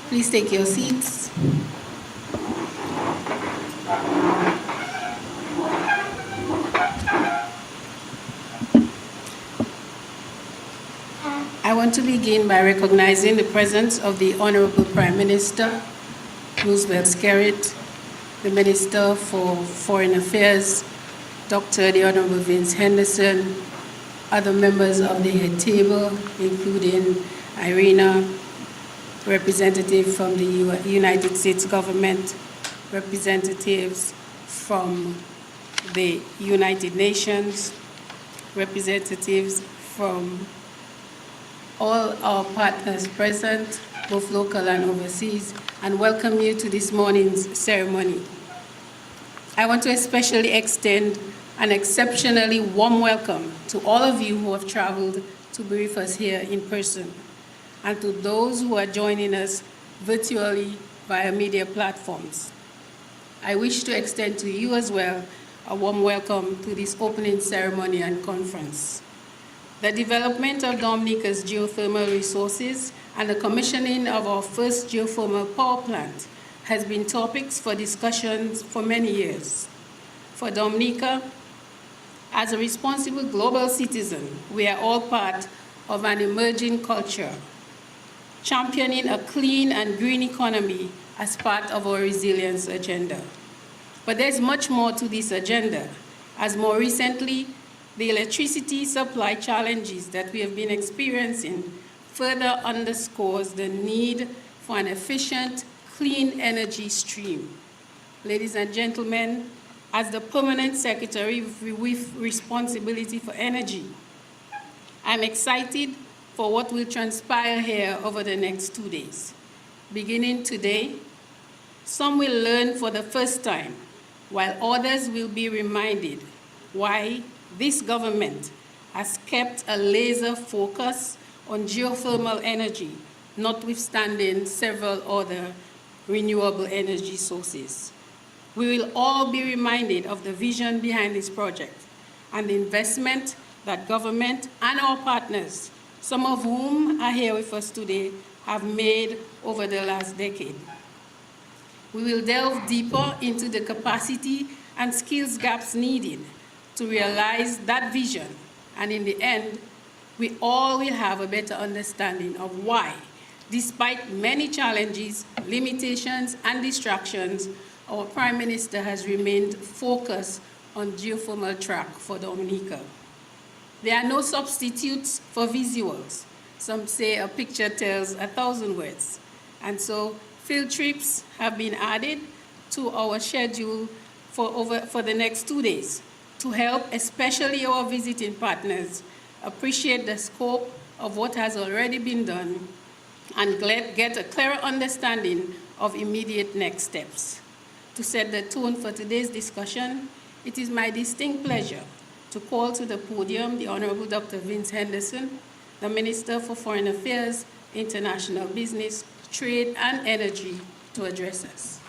Please take your seats. I want to begin by recognizing the presence of the Honorable Prime Minister, Roosevelt Skerrit, the Minister for Foreign Affairs, Dr. the Honorable Vince Henderson, other members of the head table, including Irina, representative from the United States government, representatives from the United Nations, representatives from all our partners present, both local and overseas, and welcome you to this morning's ceremony. I want to especially extend an exceptionally warm welcome to all of you who have traveled to be with us here in person, and to those who are joining us virtually via media platforms. I wish to extend to you as well a warm welcome to this opening ceremony and conference. The development of Dominica's geothermal resources and the commissioning of our first geothermal power plant has been topics for discussions for many years. For Dominica, as a responsible global citizen, we are all part of an emerging culture, championing a clean and green economy as part of our resilience agenda. But there's much more to this agenda, as more recently, the electricity supply challenges that we have been experiencing further underscores the need for an efficient, clean energy stream. Ladies and gentlemen, as the Permanent Secretary with responsibility for energy, I'm excited for what will transpire here over the next 2 days. Beginning today, some will learn for the first time, while others will be reminded why this government has kept a laser focus on geothermal energy, notwithstanding several other renewable energy sources. We will all be reminded of the vision behind this project and the investment that government and our partners, some of whom are here with us today, have made over the last decade. We will delve deeper into the capacity and skills gaps needed to realize that vision, and in the end, we all will have a better understanding of why, despite many challenges, limitations, and distractions, our Prime Minister has remained focused on geothermal track for Dominica. There are no substitutes for visuals. Some say a picture tells 1,000 words. And so field trips have been added to our schedule for the next 2 days to help especially our visiting partners appreciate the scope of what has already been done and get a clearer understanding of immediate next steps. To set the tone for today's discussion, it is my distinct pleasure to call to the podium the Honorable Dr. Vince Henderson, the Minister for Foreign Affairs, International Business, Trade, and Energy, to address us.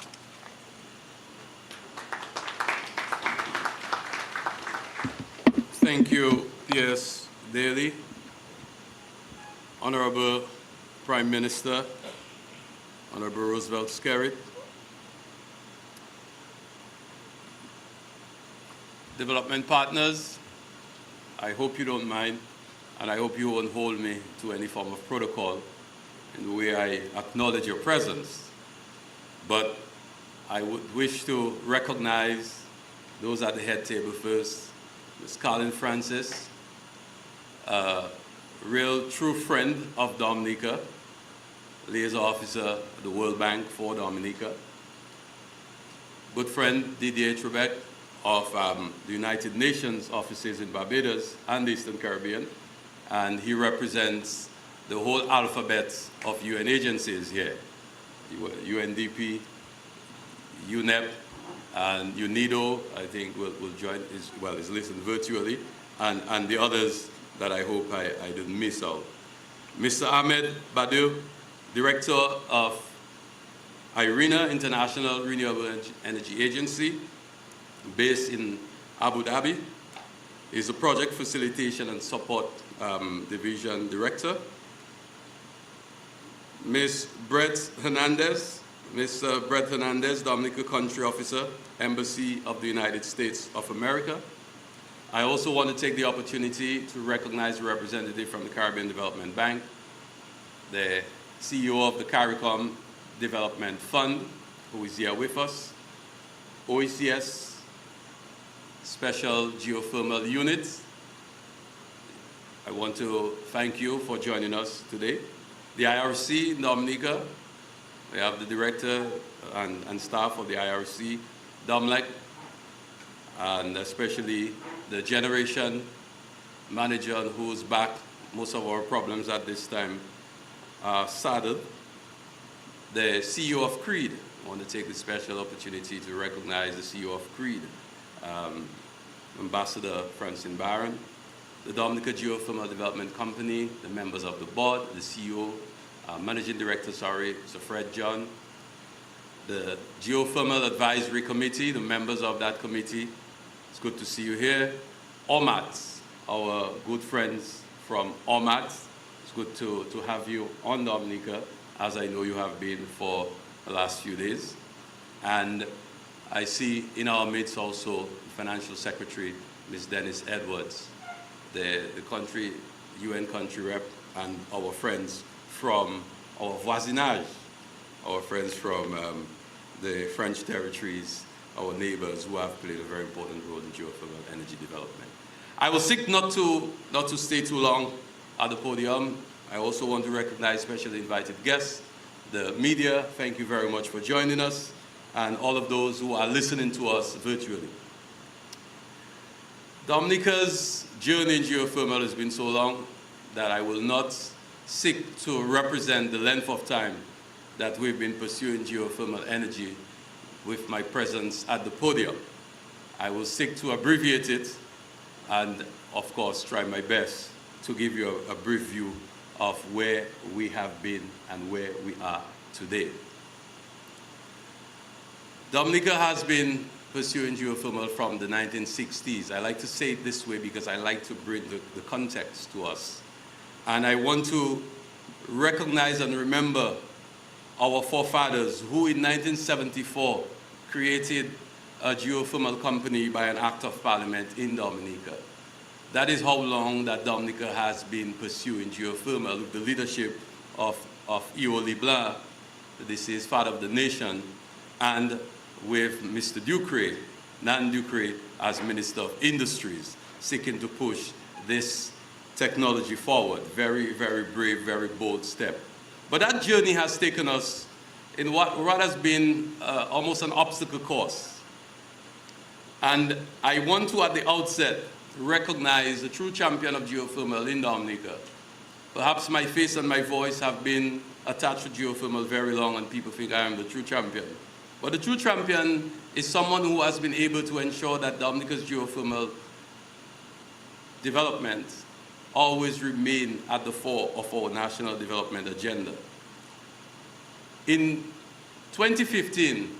Thank you, P.S. Daly. Honorable Prime Minister, Honorable Roosevelt Skerrit, development partners, I hope you don't mind, and I hope you won't hold me to any form of protocol in the way I acknowledge your presence. But I would wish to recognize those at the head table first. Ms. Colin Francis, a real true friend of Dominica, liaison officer at the World Bank for Dominica. Good friend Didier Trebek of the United Nations offices in Barbados and the Eastern Caribbean, and he represents the whole alphabet of UN agencies here, UNDP, UNEP, and UNIDO, I think, will join, is listening virtually, and the others that I hope I didn't miss out. Mr. Ahmed Badu, Director of IRENA, International Renewable Energy Agency, based in Abu Dhabi, is the Project Facilitation and Support Division Director. Ms. Brett Hernandez, Mr. Brett Hernandez, Dominica Country Officer, Embassy of the United States of America. I also want to take the opportunity to recognize a representative from the Caribbean Development Bank, the CEO of the CARICOM Development Fund, who is here with us, OECS Special Geothermal Unit. I want to thank you for joining us today. The IRC in Dominica, we have the director and staff of the IRC, Dominic, and especially the generation manager who's backed most of our problems at this time, Saddle. The CEO of Creed, I want to take this special opportunity to recognize the CEO of Creed, Ambassador Francine Barron, the Dominica Geothermal Development Company, the members of the board, the CEO, Managing Director, Sir Fred John, the Geothermal Advisory Committee, the members of that committee. It's good to see you here. OMAT, our good friends from OMAT. It's good to have you on Dominica, as I know you have been for the last few days. And I see in our midst also the Financial Secretary, Ms. Dennis Edwards, the country, UN country rep, and our friends from our voisinage, our friends from the French territories, our neighbors who have played a very important role in geothermal energy development. I will seek not to stay too long at the podium. I also want to recognize specially invited guests, the media. Thank you very much for joining us, and all of those who are listening to us virtually. Dominica's journey in geothermal has been so long that I will not seek to represent the length of time that we've been pursuing geothermal energy with my presence at the podium. I will seek to abbreviate it and, of course, try my best to give you a brief view of where we have been and where we are today. Dominica has been pursuing geothermal from the 1960s. I like to say it this way because I like to bring the context to us. And I want to recognize and remember our forefathers who in 1974 created a geothermal company by an act of parliament in Dominica. That is how long that Dominica has been pursuing geothermal with the leadership of E.O. LeBlanc, this is father of the nation, and with Mr. Ducre, Nan Ducre, as Minister of Industries, seeking to push this technology forward. Very, very brave, very bold step. But that journey has taken us in what has been almost an obstacle course. And I want to, at the outset, recognize the true champion of geothermal in Dominica. Perhaps my face and my voice have been attached to geothermal very long, and people think I am the true champion. But the true champion is someone who has been able to ensure that Dominica's geothermal development always remain at the fore of our national development agenda. In 2015,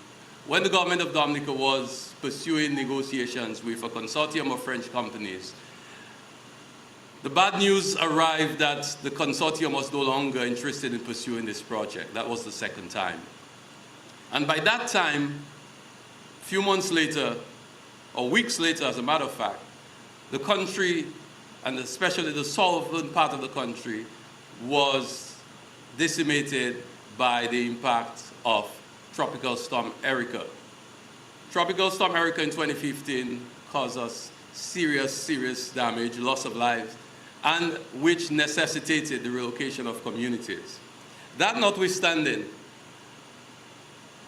when the government of Dominica was pursuing negotiations with a consortium of French companies, the bad news arrived that the consortium was no longer interested in pursuing this project. That was the second time. And by that time, a few months later, or weeks later, as a matter of fact, the country, and especially the southern part of the country, was decimated by the impact of Tropical Storm Erica. Tropical Storm Erica in 2015 caused us serious, serious damage, loss of lives, and which necessitated the relocation of communities. That notwithstanding,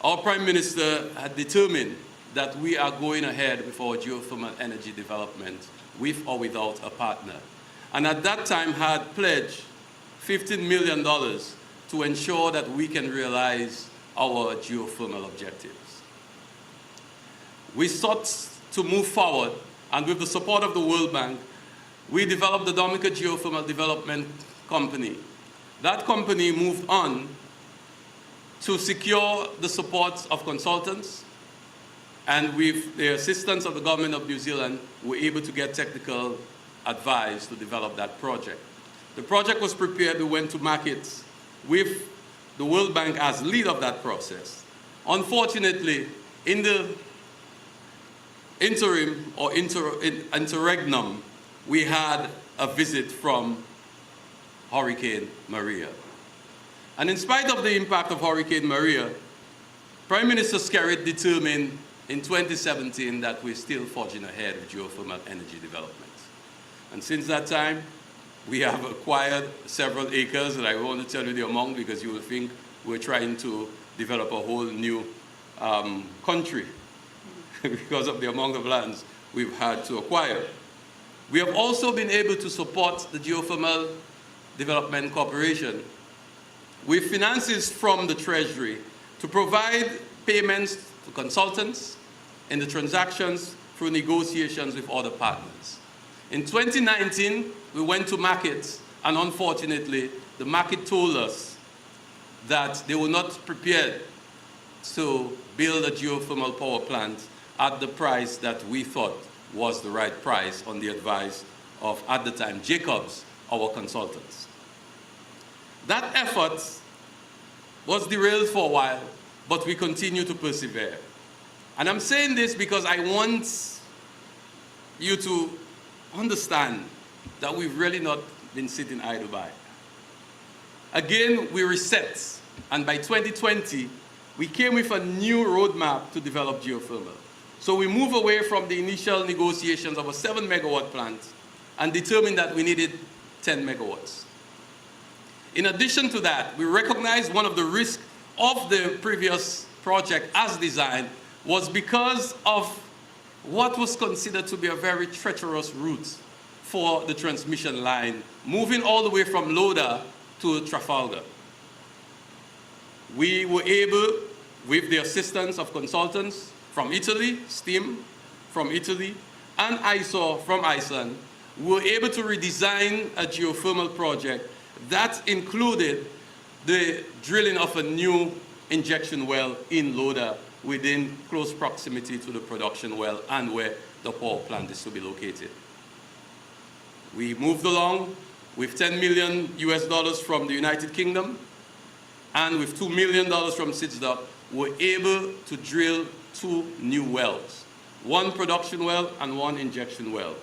our Prime Minister had determined that we are going ahead with our geothermal energy development with or without a partner. And at that time had pledged $15 million to ensure that we can realize our geothermal objectives. We sought to move forward, and with the support of the World Bank, we developed the Dominica Geothermal Development Company. That company moved on to secure the support of consultants, and with the assistance of the government of New Zealand, we were able to get technical advice to develop that project. The project was prepared, we went to market with the World Bank as lead of that process. Unfortunately, in the interim or interregnum, we had a visit from Hurricane Maria. And in spite of the impact of Hurricane Maria, Prime Minister Skerrit determined in 2017 that we're still forging ahead with geothermal energy development. And since that time, we have acquired several acres, and I won't tell you the amount because you will think we're trying to develop a whole new country because of the amount of lands we've had to acquire. We have also been able to support the Geothermal Development Corporation with finances from the Treasury to provide payments to consultants in the transactions through negotiations with other partners. In 2019, we went to market, and unfortunately, the market told us that they were not prepared to build a geothermal power plant at the price that we thought was the right price on the advice of, at the time, Jacobs, our consultants. That effort was derailed for a while, but we continue to persevere. And I'm saying this because I want you to understand that we've really not been sitting idle by. Again, we reset, and by 2020, we came with a new roadmap to develop geothermal. So we move away from the initial negotiations of a 7-megawatt plant and determined that we needed 10 megawatts. In addition to that, we recognized one of the risks of the previous project as designed was because of what was considered to be a very treacherous route for the transmission line, moving all the way from Loda to Trafalgar. We were able, with the assistance of consultants from Italy, STEAM from Italy, and ISOR from Iceland, we were able to redesign a geothermal project that included the drilling of a new injection well in Loda within close proximity to the production well and where the power plant is to be located. We moved along with $10 million from the United Kingdom and with $2 million from SIDSDOC, we were able to drill 2 new wells, 1 production well and 1 injection well.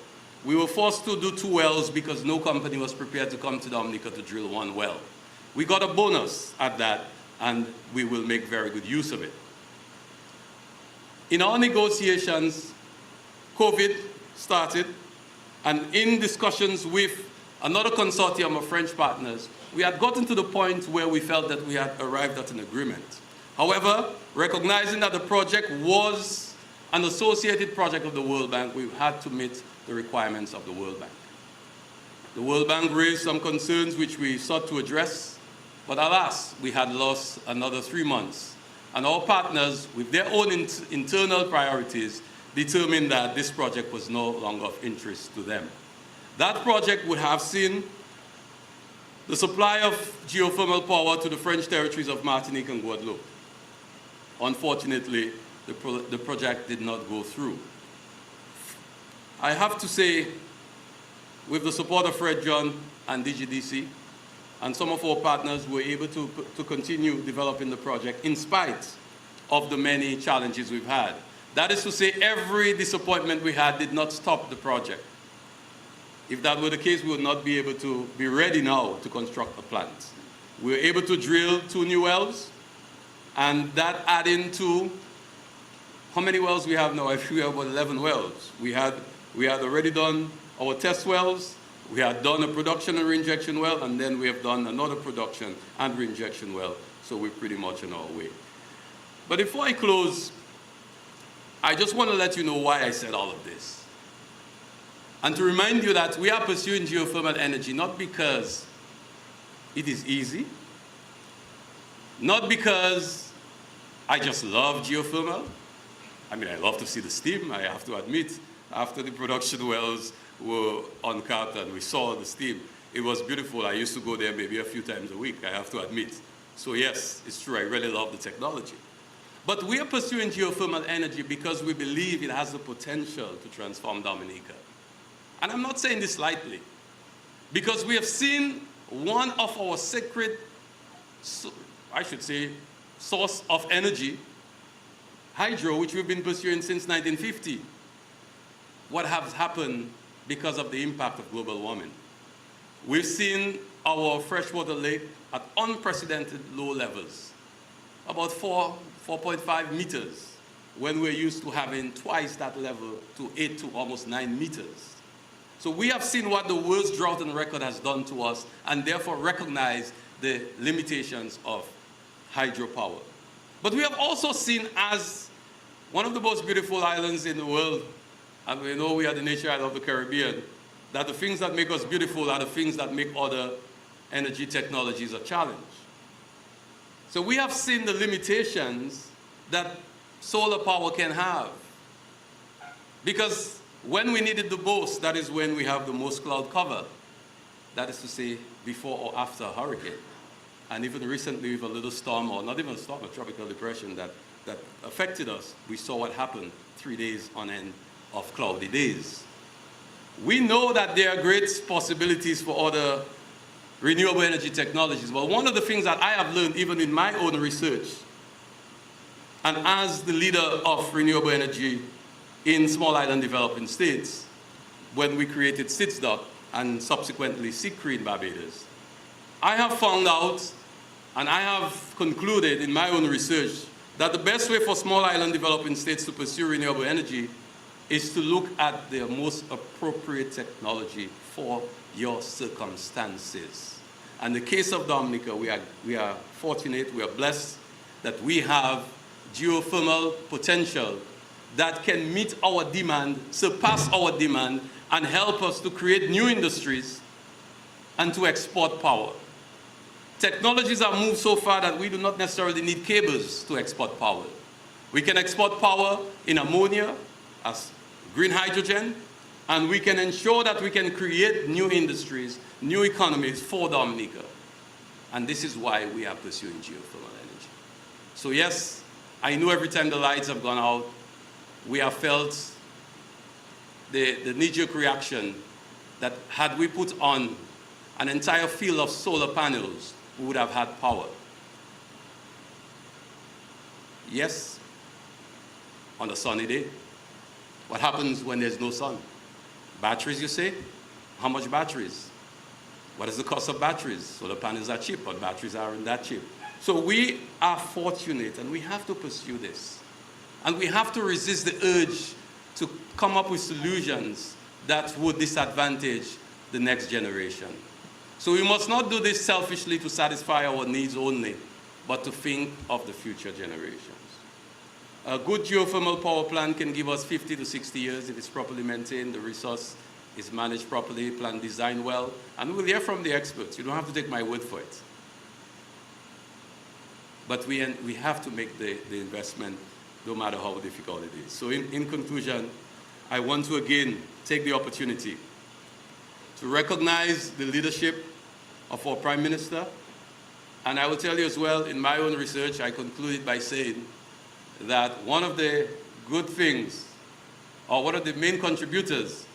We were forced to do 2 wells because no company was prepared to come to Dominica to drill 1 well. We got a bonus at that, and we will make very good use of it. In our negotiations, COVID started, and in discussions with another consortium of French partners, we had gotten to the point where we felt that we had arrived at an agreement. However, recognizing that the project was an associated project of the World Bank, we had to meet the requirements of the World Bank. The World Bank raised some concerns which we sought to address, but alas, we had lost another 3 months. And our partners, with their own internal priorities, determined that this project was no longer of interest to them. That project would have seen the supply of geothermal power to the French territories of Martinique and Guadeloupe. Unfortunately, the project did not go through. I have to say, with the support of Fred John and DGDC, and some of our partners were able to continue developing the project in spite of the many challenges we've had. That is to say, every disappointment we had did not stop the project. If that were the case, we would not be able to be ready now to construct a plant. We were able to drill 2 new wells, and that adding to how many wells we have now? I think we have about 11 wells. We had already done our test wells, we had done a production and reinjection well, and then we have done another production and reinjection well, so we're pretty much on our way. But before I close, I just want to let you know why I said all of this. And to remind you that we are pursuing geothermal energy not because it is easy, not because I just love geothermal. I mean, I love to see the steam, I have to admit. After the production wells were uncapped and we saw the steam, it was beautiful. I used to go there maybe a few times a week, I have to admit. So yes, it's true, I really love the technology. But we are pursuing geothermal energy because we believe it has the potential to transform Dominica. And I'm not saying this lightly, because we have seen one of our sacred I should say, source of energy, hydro, which we've been pursuing since 1950. What has happened because of the impact of global warming? We've seen our freshwater lake at unprecedented low levels, about 4.5 meters, when we're used to having twice that level to 8 to almost 9 meters. So we have seen what the worst drought on record has done to us, and therefore recognize the limitations of hydropower. But we have also seen, as one of the most beautiful islands in the world, and we know we are the nature island of the Caribbean, that the things that make us beautiful are the things that make other energy technologies a challenge. So we have seen the limitations that solar power can have. Because when we needed the most, that is when we have the most cloud cover. That is to say, before or after a hurricane. And even recently with a little storm, or not even a storm, a tropical depression that affected us, we saw what happened 3 days on end of cloudy days. We know that there are great possibilities for other renewable energy technologies, but one of the things that I have learned even in my own research, and as the leader of renewable energy in small island developing states, when we created SITSDOT and subsequently SICRE in Barbados, I have found out and I have concluded in my own research that the best way for small island developing states to pursue renewable energy is to look at the most appropriate technology for your circumstances. And in the case of Dominica, we are fortunate, we are blessed that we have geothermal potential that can meet our demand, surpass our demand, and help us to create new industries and to export power. Technologies have moved so far that we do not necessarily need cables to export power. We can export power in ammonia as green hydrogen, and we can ensure that we can create new industries, new economies for Dominica. And this is why we are pursuing geothermal energy. So yes, I know every time the lights have gone out, we have felt the knee-jerk reaction that had we put on an entire field of solar panels, we would have had power. Yes, on a sunny day. What happens when there's no sun? Batteries, you say? How much batteries? What is the cost of batteries? Solar panels are cheap, but batteries aren't that cheap. So we are fortunate, and we have to pursue this. And we have to resist the urge to come up with solutions that would disadvantage the next generation. So we must not do this selfishly to satisfy our needs only, but to think of the future generations. A good geothermal power plant can give us 50 to 60 years if it's properly maintained, the resource is managed properly, plant designed well, and we'll hear from the experts. You don't have to take my word for it. But we have to make the investment no matter how difficult it is. So in conclusion, I want to again take the opportunity to recognize the leadership of our Prime Minister. And I will tell you as well, in my own research, I concluded by saying that one of the good things, or one of the main contributors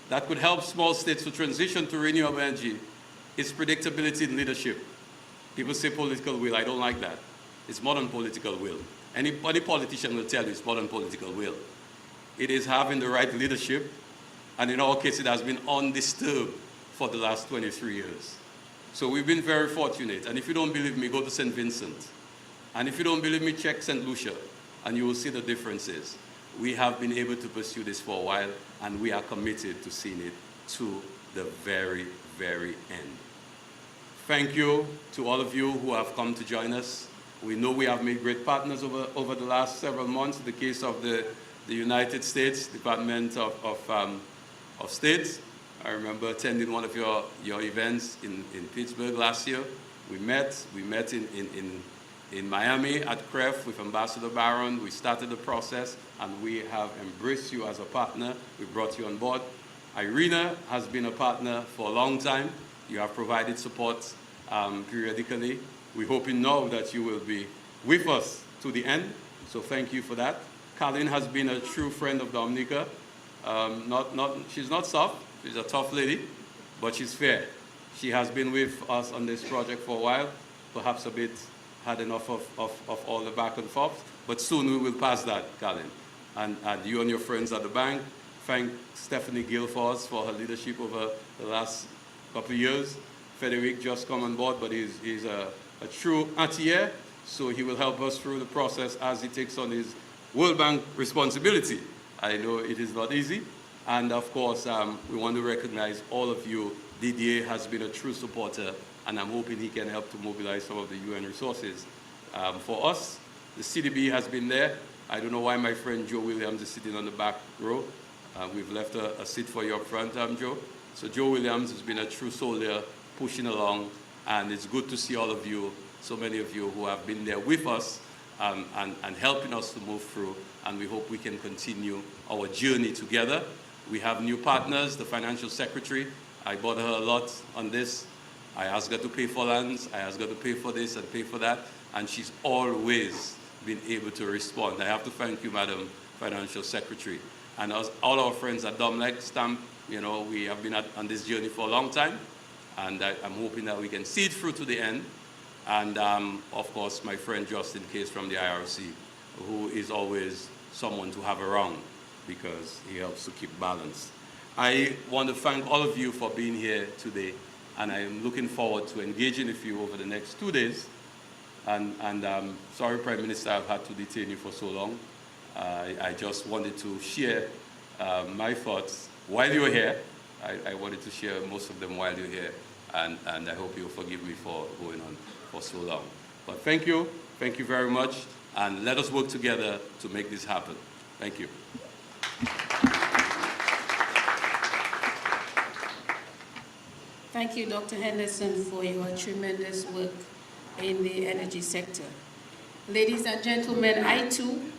that could help small states to transition to renewable energy is predictability in leadership. People say political will. I don't like that. It's more than political will. Any politician will tell you it's more than political will. It is having the right leadership, and in our case, it has been undisturbed for the last 23 years. So we've been very fortunate. And if you don't believe me, go to St. Vincent. And if you don't believe me, check St. Lucia, and you will see the differences. We have been able to pursue this for a while, and we are committed to seeing it to the very, very end. Thank you to all of you who have come to join us. We know we have made great partners over the last several months. In the case of the United States Department of State, I remember attending one of your events in Pittsburgh last year. We met in Miami at CREF with Ambassador Barron. We started the process, and we have embraced you as a partner. We brought you on board. Irina has been a partner for a long time. You have provided support periodically. We hope you know that you will be with us to the end, so thank you for that. Colleen has been a true friend of Dominica. She's not soft, she's a tough lady, but she's fair. She has been with us on this project for a while, perhaps a bit had enough of all the back and forth, but soon we will pass that, Colin. And you and your friends at the bank, thank Stephanie Guilford for her leadership over the last couple of years. Frederic just come on board, but he's a true entier, so he will help us through the process as he takes on his World Bank responsibility. I know it is not easy, and of course, we want to recognize all of you. Didier has been a true supporter, and I'm hoping he can help to mobilize some of the UN resources. For us, the CDB has been there. I don't know why my friend Joe Williams is sitting on the back row. We've left a seat for you up front, Joe. So Joe Williams has been a true soldier, pushing along, and it's good to see all of you, so many of you who have been there with us and helping us to move through, and we hope we can continue our journey together. We have new partners, the financial secretary. I bother her a lot on this. I ask her to pay for lands, I ask her to pay for this and pay for that, and she's always been able to respond. I have to thank you, Madam Financial Secretary. And all our friends at Dominica, Stamp, you know, we have been on this journey for a long time, and I'm hoping that we can see it through to the end. And of course, my friend Justin Case from the IRC, who is always someone to have around because he helps to keep balance. I want to thank all of you for being here today, and I am looking forward to engaging with you over the next 2 days. And sorry, Prime Minister, I've had to detain you for so long. I just wanted to share my thoughts while you're here. I wanted to share most of them while you're here, and I hope you'll forgive me for going on for so long. But thank you very much, and let us work together to make this happen. Thank you. Thank you, Dr. Henderson, for your tremendous work in the energy sector. Ladies and gentlemen, I too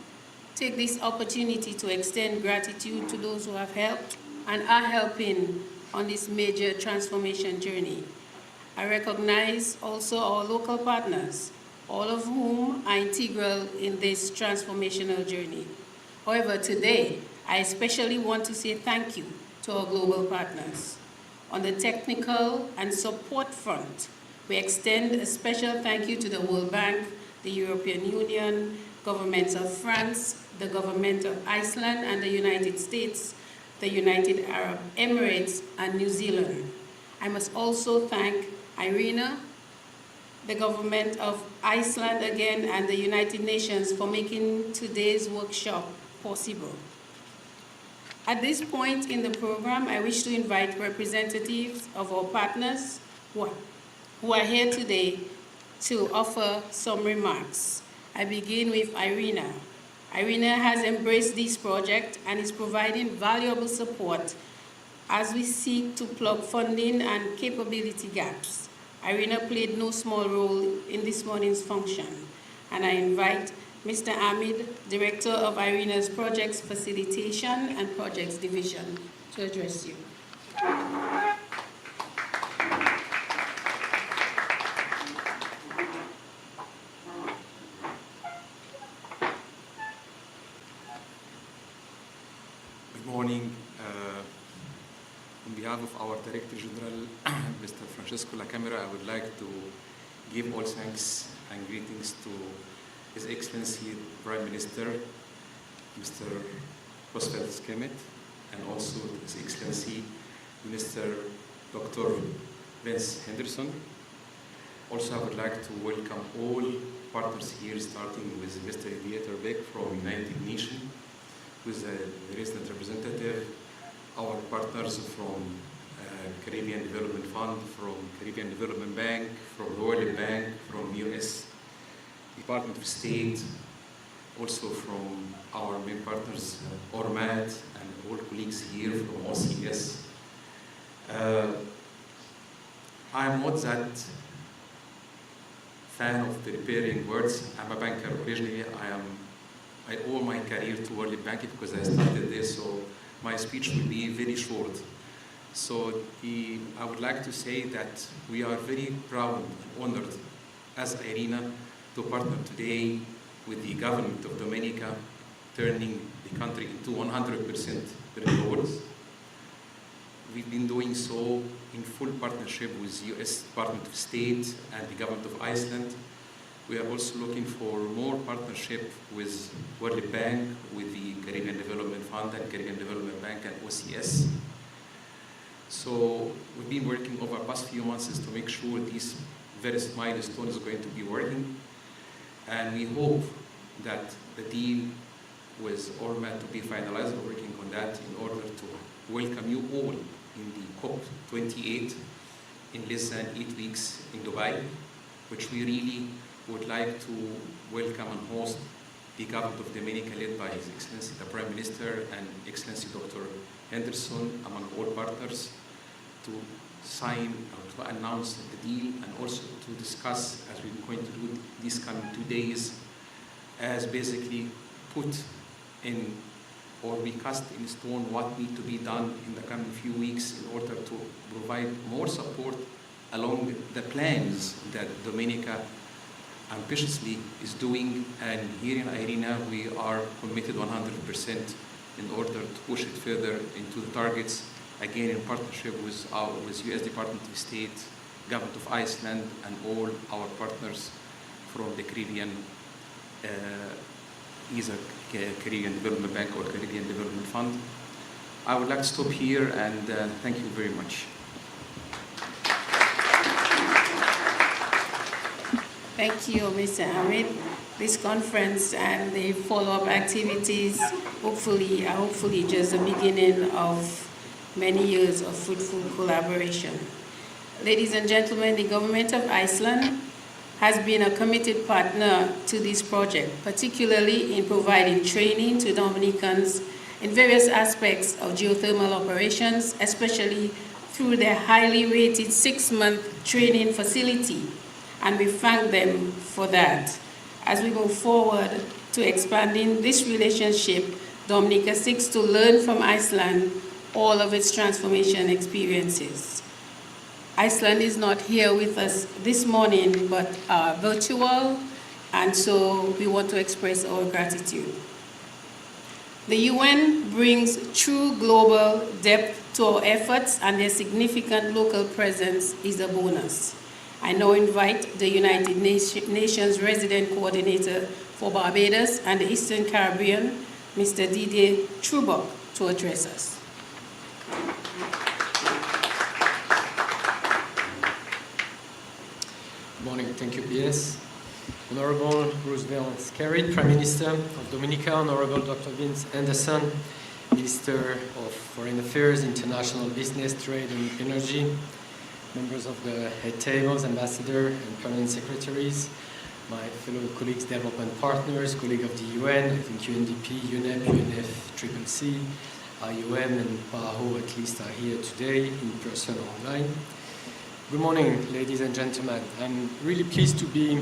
take this opportunity to extend gratitude to those who have helped and are helping on this major transformation journey. I recognize also our local partners, all of whom are integral in this transformational journey. However, today, I especially want to say thank you to our global partners. On the technical and support front, we extend a special thank you to the World Bank, the European Union, governments of France, the government of Iceland and the United States, the United Arab Emirates, and New Zealand. I must also thank IRENA, the government of Iceland again, and the United Nations for making today's workshop possible. At this point in the program, I wish to invite representatives of our partners who are here today to offer some remarks. I begin with IRENA. IRENA has embraced this project and is providing valuable support as we seek to plug funding and capability gaps. IRENA played no small role in this morning's function, and I invite Mr. Ahmed, Director of IRENA's Projects Facilitation and Projects Division, to address you. Good morning. On behalf of our Director General, Mr. Francesco La Camera, I would like to give all thanks and greetings to His Excellency Prime Minister, Mr. Roosevelt Skemet, and also His Excellency Minister Dr. Vince Henderson. Also, I would like to welcome all partners here, starting with Mr. Dieter Beck from United Nations, who is the resident representative, our partners from Caribbean Development Fund, from Caribbean Development Bank, from Royal Bank, from US Department of State, also from our main partners, ORMAT, and all colleagues here from OCS. I am not that fan of preparing words. I'm a banker originally. I owe my career to World Bank because I started there, so my speech will be very short. So I would like to say that we are very proud and honored as IRENA to partner today with the government of Dominica, turning the country into 100% renewables. We've been doing so in full partnership with US Department of State and the government of Iceland. We are also looking for more partnership with World Bank, with the Caribbean Development Fund and Caribbean Development Bank and OCS. So we've been working over the past few months to make sure these various milestones are going to be working. And we hope that the deal with Ormat to be finalized. We're working on that in order to welcome you all in the COP28 in less than 8 weeks in Dubai, which we really would like to welcome and host the government of Dominica, led by His Excellency the Prime Minister and Excellency Dr. Henderson, among all partners, to sign or to announce the deal, and also to discuss, as we're going to do these coming 2 days, as basically put in or be cast in stone what needs to be done in the coming few weeks in order to provide more support along the plans that Dominica ambitiously is doing. And here in IRENA, we are committed 100% in order to push it further into the targets, again in partnership with U.S. Department of State, Government of Iceland, and all our partners from the Caribbean, either Caribbean Development Bank or Caribbean Development Fund. I would like to stop here and thank you very much. Thank you, Mr. Hamid. This conference and the follow-up activities hopefully are just the beginning of many years of fruitful collaboration. Ladies and gentlemen, the government of Iceland has been a committed partner to this project, particularly in providing training to Dominicans in various aspects of geothermal operations, especially through their highly rated 6-month training facility. And we thank them for that. As we move forward to expanding this relationship, Dominica seeks to learn from Iceland all of its transformation experiences. Iceland is not here with us this morning, but virtual, and so we want to express our gratitude. The UN brings true global depth to our efforts, and their significant local presence is a bonus. I now invite the United Nations Resident Coordinator for Barbados and the Eastern Caribbean, Mr. Didier Trubok, to address us. Good morning. Thank you, PS. Honorable Roosevelt Skerrit, Prime Minister of Dominica, Honorable Dr. Vince Anderson, Minister of Foreign Affairs, International Business, Trade and Energy, members of the head tables, ambassador and permanent secretaries, my fellow colleagues, development partners, colleagues of the UN, I think UNDP, UNEP, UNFCCC, IOM and PAHO at least are here today, in person or online. Good morning, ladies and gentlemen. I'm really pleased to be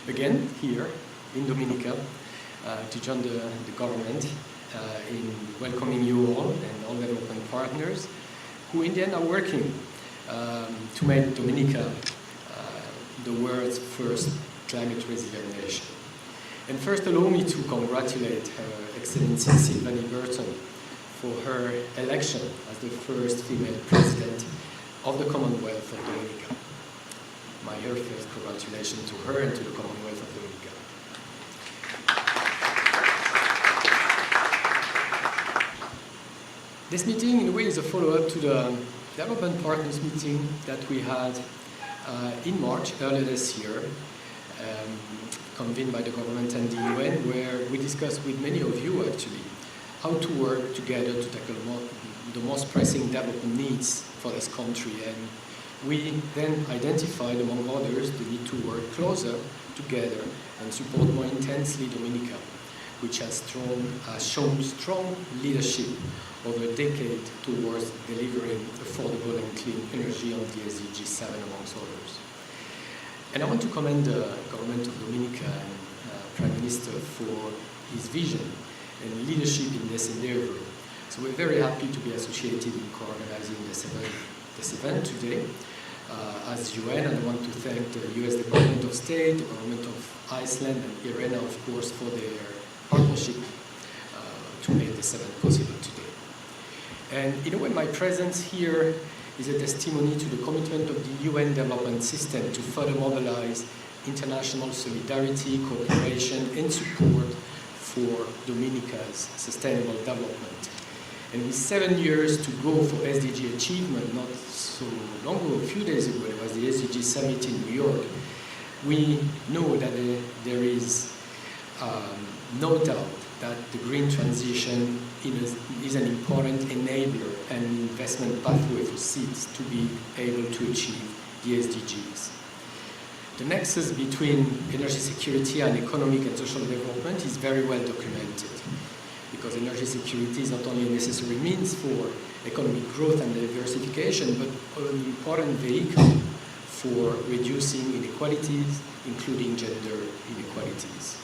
again here in Dominica to join the government in welcoming you all and all development partners who in the end are working to make Dominica the world's first climate resilient nation. And first allow me to congratulate Her Excellency Sylvanie Burton for her election as the first female president of the Commonwealth of Dominica. My heartfelt congratulations to her and to the Commonwealth of Dominica. This meeting, in a way, is a follow-up to the Development Partners meeting that we had in March, earlier this year, convened by the government and the UN, where we discussed with many of you, actually, how to work together to tackle the most pressing development needs for this country. And we then identified, among others, the need to work closer together and support more intensely Dominica, which has shown strong leadership over a decade towards delivering affordable and clean energy on the SDG 7, amongst others. And I want to commend the government of Dominica and Prime Minister for his vision and leadership in this endeavor. So we're very happy to be associated in co-organizing this event today as UN, and I want to thank the US Department of State, the government of Iceland, and IRENA, of course, for their partnership to make this event possible today. And in a way, my presence here is a testimony to the commitment of the UN development system to further mobilize international solidarity, cooperation, and support for Dominica's sustainable development. And with 7 years to go for SDG achievement, not so long ago, a few days ago, it was the SDG summit in New York, we know that there is no doubt that the green transition is an important enabler and investment pathway for seeds to be able to achieve the SDGs. The nexus between energy security and economic and social development is very well documented, because energy security is not only a necessary means for economic growth and diversification, but an important vehicle for reducing inequalities, including gender inequalities.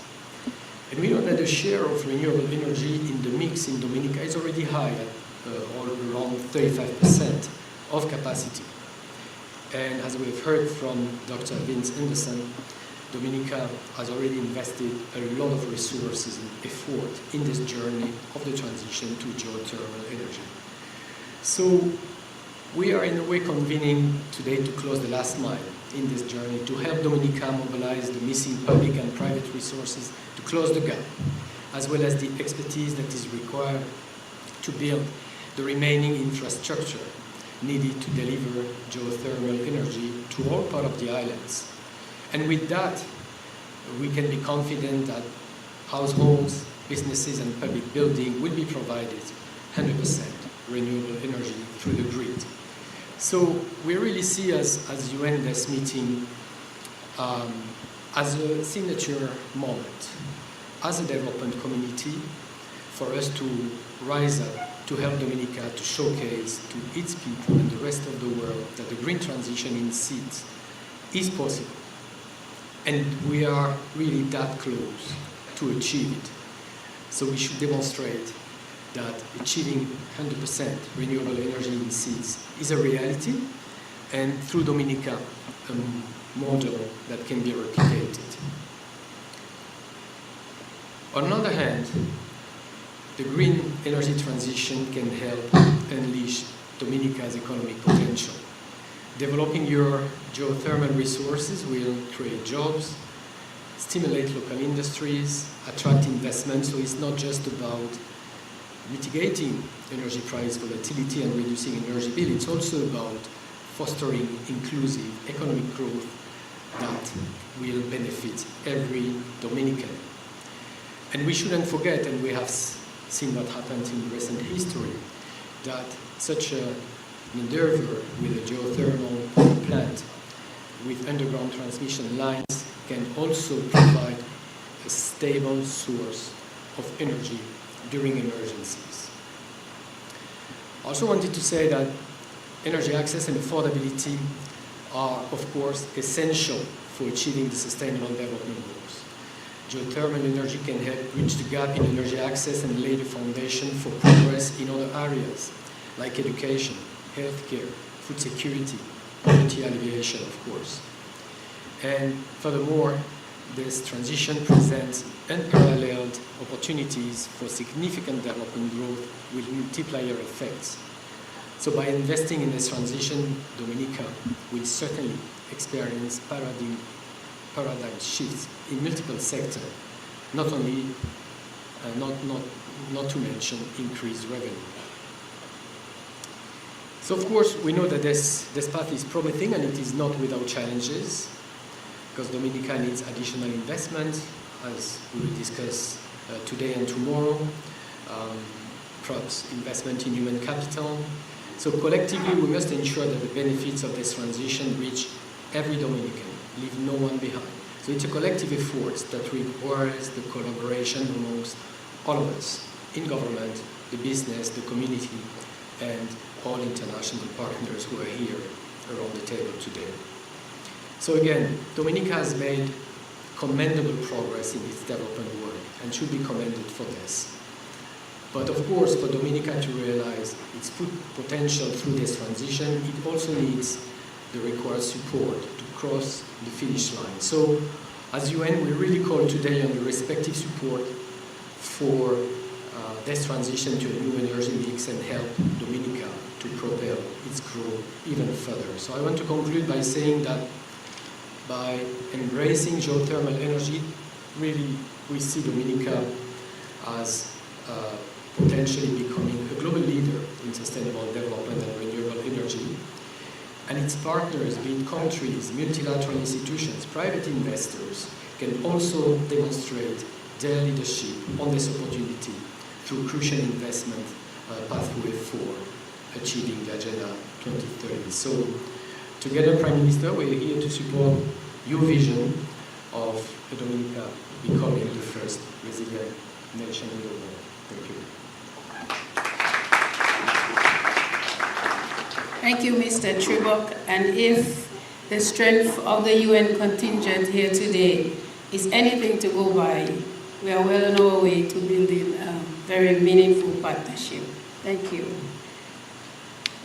And we know that the share of renewable energy in the mix in Dominica is already high, at around 35% of capacity. And as we've heard from Dr. Vince Anderson, Dominica has already invested a lot of resources and effort in this journey of the transition to geothermal energy. So we are in a way convening today to close the last mile in this journey, to help Dominica mobilize the missing public and private resources to close the gap, as well as the expertise that is required to build the remaining infrastructure needed to deliver geothermal energy to all parts of the islands. And with that, we can be confident that households, businesses, and public buildings will be provided 100% renewable energy through the grid. So we really see as UN this meeting as a signature moment, as a development community, for us to rise up, to help Dominica to showcase to its people and the rest of the world that the green transition in seeds is possible. And we are really that close to achieve it. So we should demonstrate that achieving 100% renewable energy in seeds is a reality, and through Dominica, a model that can be replicated. On the other hand, the green energy transition can help unleash Dominica's economic potential. Developing your geothermal resources will create jobs, stimulate local industries, attract investment, so it's not just about mitigating energy price volatility and reducing energy bill, it's also about fostering inclusive economic growth that will benefit every Dominican. And we shouldn't forget, and we have seen what happened in recent history, that such an endeavor with a geothermal power plant with underground transmission lines can also provide a stable source of energy during emergencies. I also wanted to say that energy access and affordability are, of course, essential for achieving the sustainable development goals. Geothermal energy can help bridge the gap in energy access and lay the foundation for progress in other areas, like education, healthcare, food security, poverty alleviation, of course. And furthermore, this transition presents unparalleled opportunities for significant development growth with multiplier effects. So by investing in this transition, Dominica will certainly experience paradigm shifts in multiple sectors, not to mention increased revenue. So of course, we know that this path is promising and it is not without challenges, because Dominica needs additional investment, as we will discuss today and tomorrow, perhaps investment in human capital. So collectively, we must ensure that the benefits of this transition reach every Dominican, leave no one behind. So it's a collective effort that requires the collaboration amongst all of us, in government, the business, the community, and all international partners who are here around the table today. So again, Dominica has made commendable progress in its development work and should be commended for this. But of course, for Dominica to realize its full potential through this transition, it also needs the required support to cross the finish line. So as UN, we really call today on the respective support for this transition to a new energy mix and help Dominica to propel its growth even further. So I want to conclude by saying that by embracing geothermal energy, really we see Dominica as potentially becoming a global leader in sustainable development and renewable energy. And its partners, be it countries, multilateral institutions, private investors, can also demonstrate their leadership on this opportunity through crucial investment pathway for achieving the Agenda 2030. So, together, Prime Minister, we're here to support your vision of Dominica becoming the first resilient nation in the world. Thank you. Thank you, Mr. Tribok. And if the strength of the UN contingent here today is anything to go by, we are well on our way to building a very meaningful partnership. Thank you.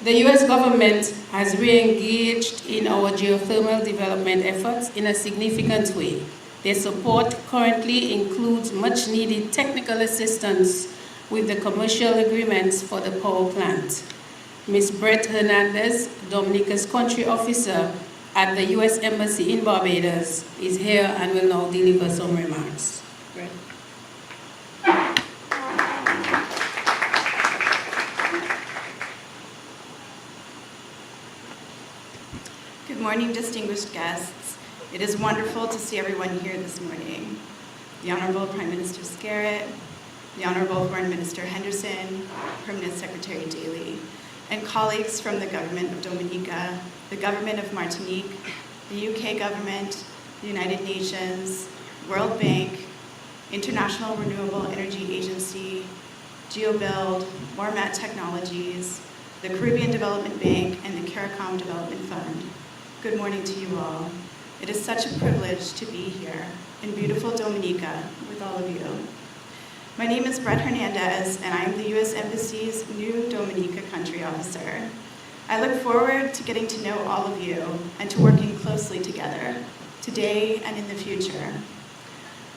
The U.S. government has re-engaged in our geothermal development efforts in a significant way. Their support currently includes much-needed technical assistance with the commercial agreements for the power plant. Ms. Brett Hernandez, Dominica's country officer at the U.S. Embassy in Barbados, is here and will now deliver some remarks. Brett. Good morning, distinguished guests. It is wonderful to see everyone here this morning. The Honorable Prime Minister Skerritt, the Honorable Foreign Minister Henderson, Permanent Secretary Daly, and colleagues from the Government of Dominica, the Government of Martinique, the UK Government, the United Nations, World Bank, International Renewable Energy Agency, GeoBuild, Mormat Technologies, the Caribbean Development Bank, and the CARICOM Development Fund. Good morning to you all. It is such a privilege to be here in beautiful Dominica with all of you. My name is Brett Hernandez, and I am the U.S. Embassy's new Dominica country officer. I look forward to getting to know all of you and to working closely together, today and in the future.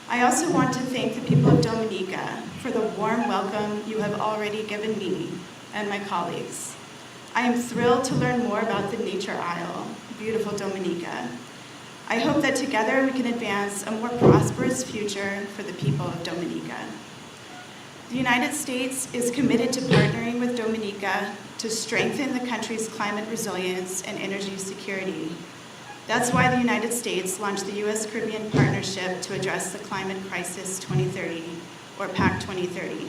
I also want to thank the people of Dominica for the warm welcome you have already given me and my colleagues. I am thrilled to learn more about the Nature Isle, beautiful Dominica. I hope that together we can advance a more prosperous future for the people of Dominica. The United States is committed to partnering with Dominica to strengthen the country's climate resilience and energy security. That's why the United States launched the U.S. Caribbean Partnership to Address the Climate Crisis 2030, or PAC 2030.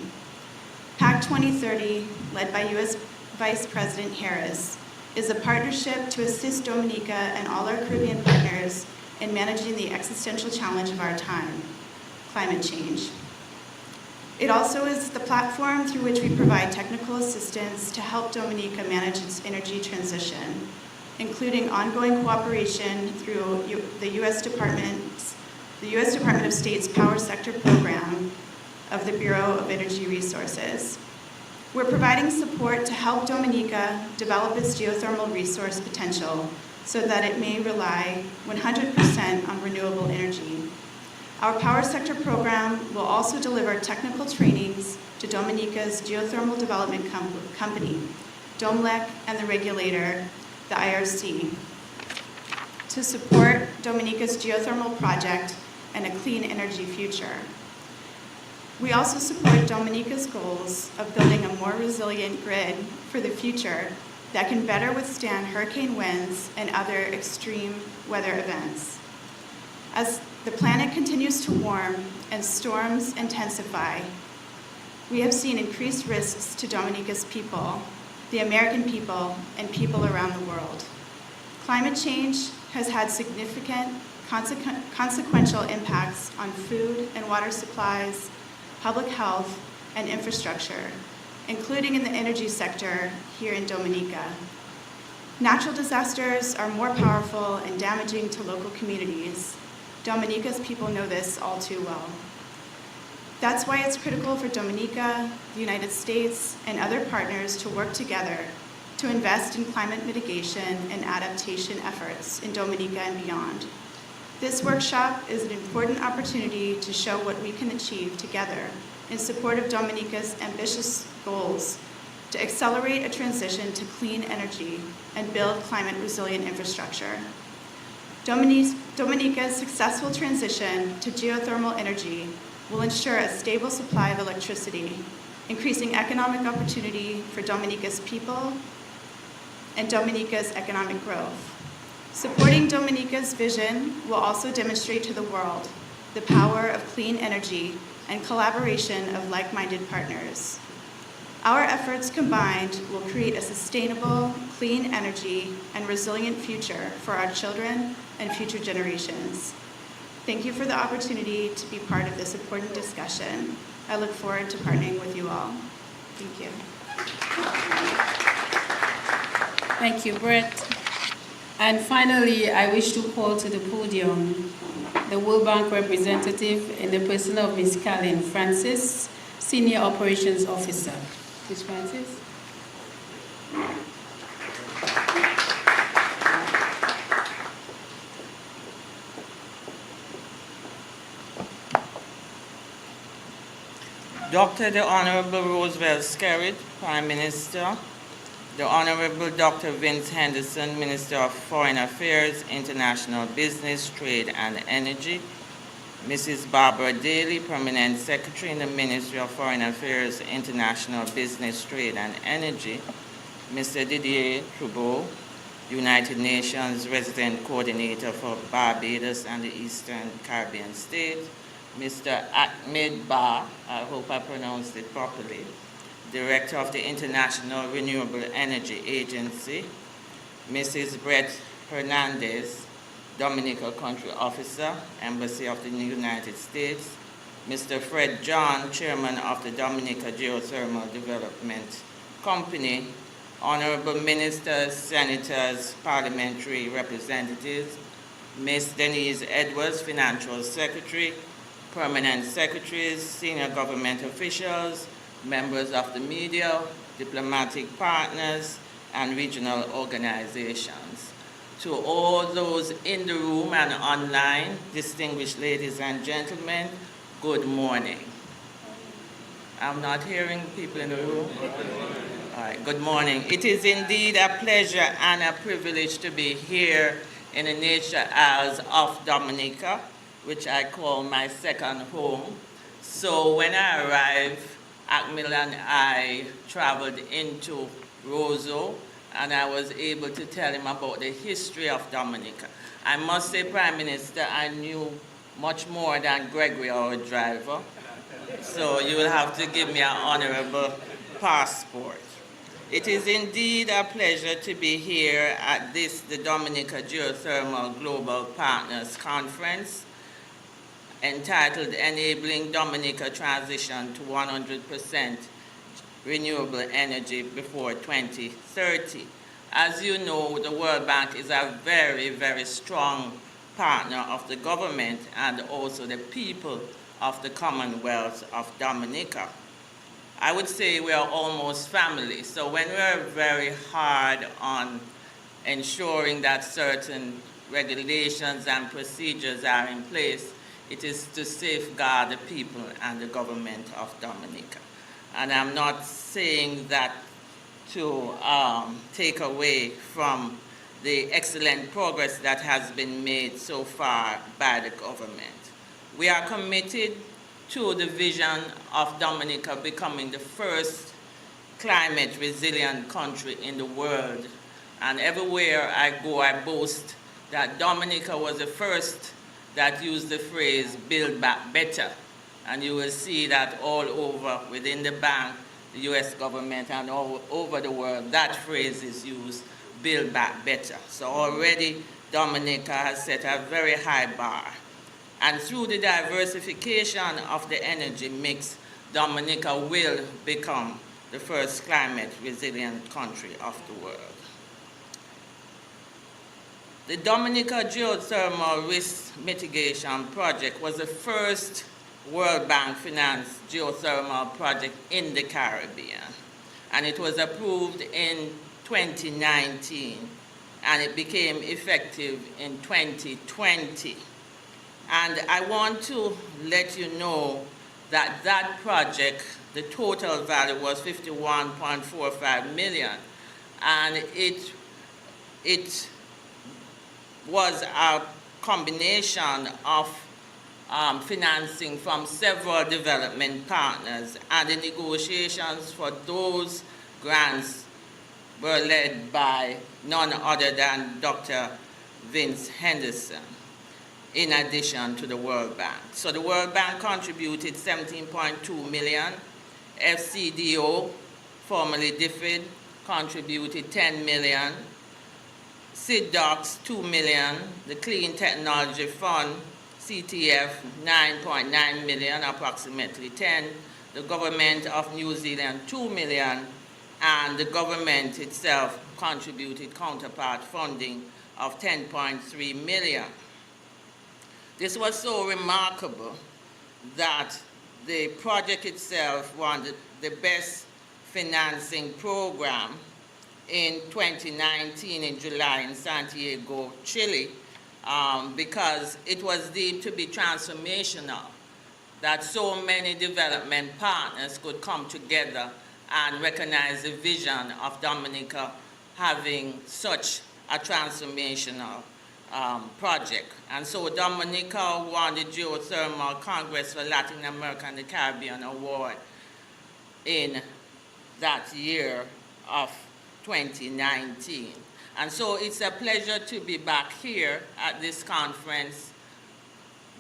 PAC 2030, led by U.S. Vice President Harris, is a partnership to assist Dominica and all our Caribbean partners in managing the existential challenge of our time, climate change. It also is the platform through which we provide technical assistance to help Dominica manage its energy transition, including ongoing cooperation through the U.S. Department of State's Power Sector Program of the Bureau of Energy Resources. We're providing support to help Dominica develop its geothermal resource potential so that it may rely 100% on renewable energy. Our Power Sector Program will also deliver technical trainings to Dominica's geothermal development company, DOMLEC, and the regulator, the IRC, to support Dominica's geothermal project and a clean energy future. We also support Dominica's goals of building a more resilient grid for the future that can better withstand hurricane winds and other extreme weather events. As the planet continues to warm and storms intensify, we have seen increased risks to Dominica's people, the American people, and people around the world. Climate change has had significant consequential impacts on food and water supplies, public health, and infrastructure, including in the energy sector here in Dominica. Natural disasters are more powerful and damaging to local communities. Dominica's people know this all too well. That's why it's critical for Dominica, the United States, and other partners to work together to invest in climate mitigation and adaptation efforts in Dominica and beyond. This workshop is an important opportunity to show what we can achieve together in support of Dominica's ambitious goals to accelerate a transition to clean energy and build climate-resilient infrastructure. Dominica's successful transition to geothermal energy will ensure a stable supply of electricity, increasing economic opportunity for Dominica's people and Dominica's economic growth. Supporting Dominica's vision will also demonstrate to the world the power of clean energy and collaboration of like-minded partners. Our efforts combined will create a sustainable, clean energy and resilient future for our children and future generations. Thank you for the opportunity to be part of this important discussion. I look forward to partnering with you all. Thank you. Thank you, Brett. And finally, I wish to call to the podium the World Bank representative in the person of Ms. Kalin Francis, Senior Operations Officer. Ms. Francis. Dr. the Honorable Roosevelt Skerrit, Prime Minister, the Honorable Dr. Vince Henderson, Minister of Foreign Affairs, International Business, Trade and Energy, Mrs. Barbara Daly, Permanent Secretary in the Ministry of Foreign Affairs, International Business, Trade and Energy, Mr. Didier Trudeau, United Nations Resident Coordinator for Barbados and the Eastern Caribbean States, Mr. Ahmed Ba, I hope I pronounced it properly, Director of the International Renewable Energy Agency, Mrs. Brett Hernandez, Dominica Country Officer, Embassy of the United States, Mr. Fred John, Chairman of the Dominica Geothermal Development Company, Honorable Ministers, Senators, Parliamentary Representatives, Ms. Denise Edwards, Financial Secretary, Permanent Secretaries, Senior Government Officials, members of the media, diplomatic partners, and regional organizations. To all those in the room and online, distinguished ladies and gentlemen, good morning. I'm not hearing people in the room. All right, good morning. It is indeed a pleasure and a privilege to be here in the Nature Isles of Dominica, which I call my second home. So when I arrived, Akmil and I traveled into Roseau, and I was able to tell him about the history of Dominica. I must say, Prime Minister, I knew much more than Gregory, our driver. So you will have to give me an honorable passport. It is indeed a pleasure to be here at the Dominica Geothermal Global Partners Conference, entitled Enabling Dominica Transition to 100% Renewable Energy Before 2030. As you know, the World Bank is a very, very strong partner of the government and also the people of the Commonwealth of Dominica. I would say we are almost family. So when we're very hard on ensuring that certain regulations and procedures are in place, it is to safeguard the people and the government of Dominica. And I'm not saying that to take away from the excellent progress that has been made so far by the government. We are committed to the vision of Dominica becoming the first climate resilient country in the world. And everywhere I go, I boast that Dominica was the first that used the phrase build back better. And you will see that all over within the bank, the US government, and all over the world, that phrase is used, build back better. So already Dominica has set a very high bar. And through the diversification of the energy mix, Dominica will become the first climate resilient country of the world. The Dominica Geothermal Risk Mitigation Project was the first World Bank financed geothermal project in the Caribbean. And it was approved in 2019, and it became effective in 2020. And I want to let you know that that project, the total value was 51.45 million, and it was a combination of financing from several development partners, and the negotiations for those grants were led by none other than Dr. Vince Henderson, in addition to the World Bank. So the World Bank contributed 17.2 million, FCDO, formerly DFID, contributed 10 million, SIDDOCS 2 million, the Clean Technology Fund, CTF 9.9 million, approximately 10, the Government of New Zealand 2 million, and the government itself contributed counterpart funding of 10.3 million. This was so remarkable that the project itself won the best financing program in 2019 in July in Santiago, Chile, because it was deemed to be transformational, that so many development partners could come together and recognize the vision of Dominica having such a transformational project. And so Dominica won the Geothermal Congress for Latin America and the Caribbean Award in that year of 2019. And so it's a pleasure to be back here at this conference,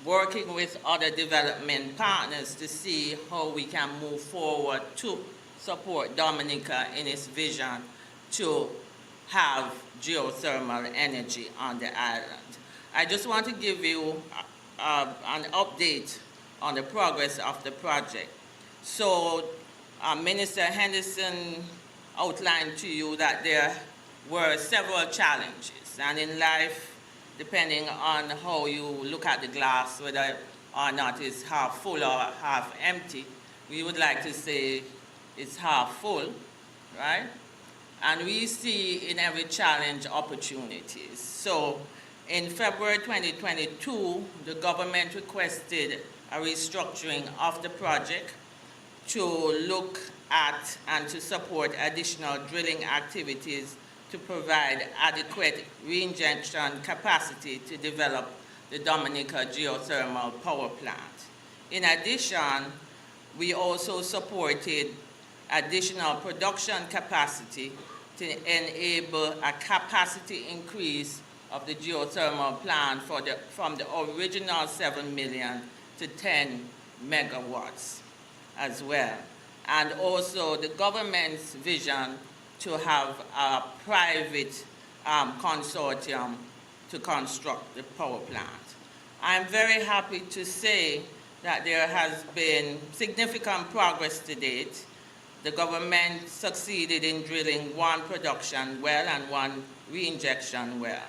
working with other development partners to see how we can move forward to support Dominica in its vision to have geothermal energy on the island. I just want to give you an update on the progress of the project. So Minister Henderson outlined to you that there were several challenges, and in life, depending on how you look at the glass, whether or not it's half full or half empty, we would like to say it's half full, right? And we see in every challenge opportunities. So in February 2022, the government requested a restructuring of the project to look at and to support additional drilling activities to provide adequate reinjection capacity to develop the Dominica geothermal power plant. In addition, we also supported additional production capacity to enable a capacity increase of the geothermal plant from the original 7 million to 10 megawatts as well. And also the government's vision to have a private consortium to construct the power plant. I'm very happy to say that there has been significant progress to date. The government succeeded in drilling one production well and one reinjection well.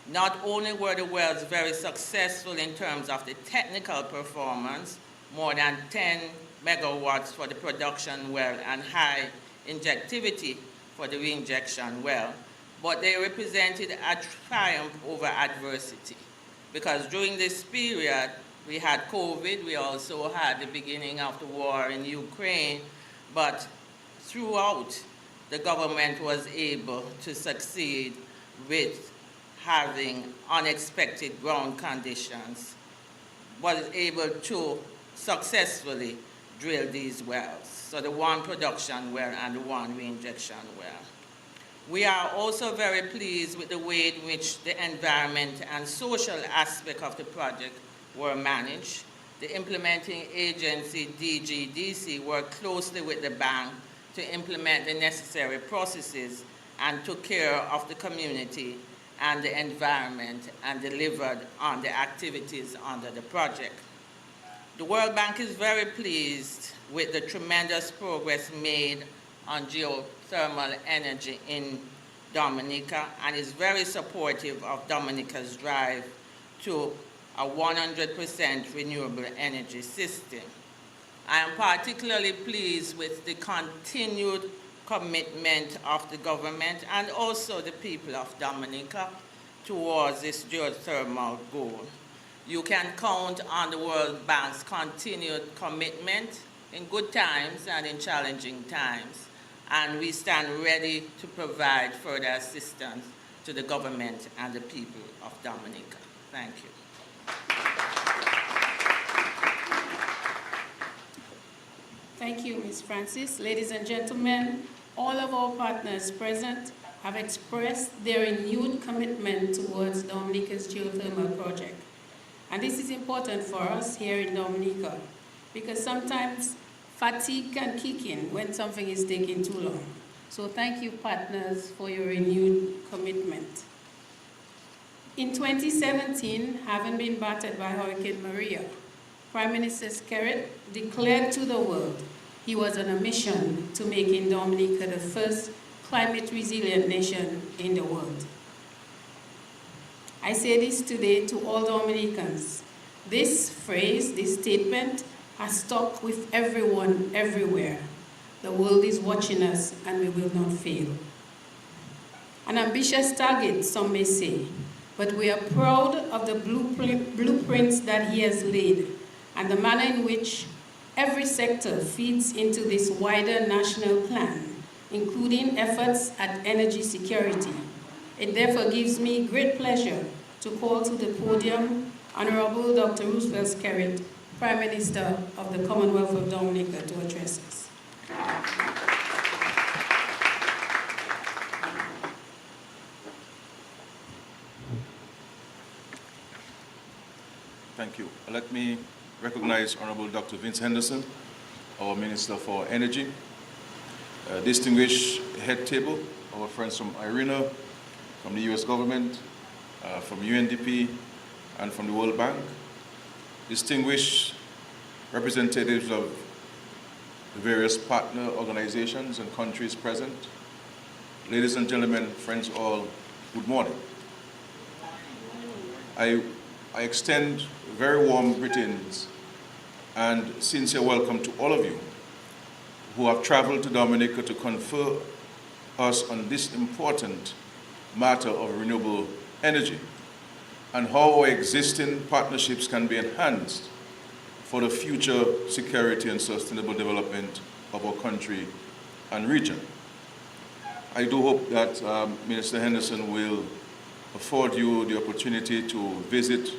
Not only were the wells very successful in terms of the technical performance, more than 10 megawatts for the production well and high injectivity for the reinjection well, but they represented a triumph over adversity. Because during this period, we had COVID, we also had the beginning of the war in Ukraine, but throughout, the government was able to succeed with having unexpected ground conditions, was able to successfully drill these wells. So the one production well and the one reinjection well. We are also very pleased with the way in which the environment and social aspect of the project were managed. The implementing agency, DGDC, worked closely with the bank to implement the necessary processes and took care of the community and the environment and delivered on the activities under the project. The World Bank is very pleased with the tremendous progress made on geothermal energy in Dominica and is very supportive of Dominica's drive to a 100% renewable energy system. I am particularly pleased with the continued commitment of the government and also the people of Dominica towards this geothermal goal. You can count on the World Bank's continued commitment in good times and in challenging times, and we stand ready to provide further assistance to the government and the people of Dominica. Thank you. Thank you, Ms. Francis. Ladies and gentlemen, all of our partners present have expressed their renewed commitment towards Dominica's geothermal project. And this is important for us here in Dominica because sometimes fatigue can kick in when something is taking too long. So thank you, partners, for your renewed commitment. In 2017, having been battered by Hurricane Maria, Prime Minister Skerrit declared to the world he was on a mission to making Dominica the first climate-resilient nation in the world. I say this today to all Dominicans. This phrase, this statement, has stuck with everyone, everywhere. The world is watching us and we will not fail. An ambitious target, some may say, but we are proud of the blueprints that he has laid and the manner in which every sector feeds into this wider national plan, including efforts at energy security. It therefore gives me great pleasure to call to the podium Honorable Dr. Roosevelt Skerrit, Prime Minister of the Commonwealth of Dominica, to address us. Thank you. Let me recognize Honorable Dr. Vince Henderson, our Minister for Energy, distinguished head table, our friends from IRENA, from the US government, from UNDP, and from the World Bank, distinguished representatives of the various partner organizations and countries present, ladies and gentlemen, friends all, good morning. I extend very warm greetings and sincere welcome to all of you who have traveled to Dominica to confer us on this important matter of renewable energy and how our existing partnerships can be enhanced for the future security and sustainable development of our country and region. I do hope that Minister Henderson will afford you the opportunity to visit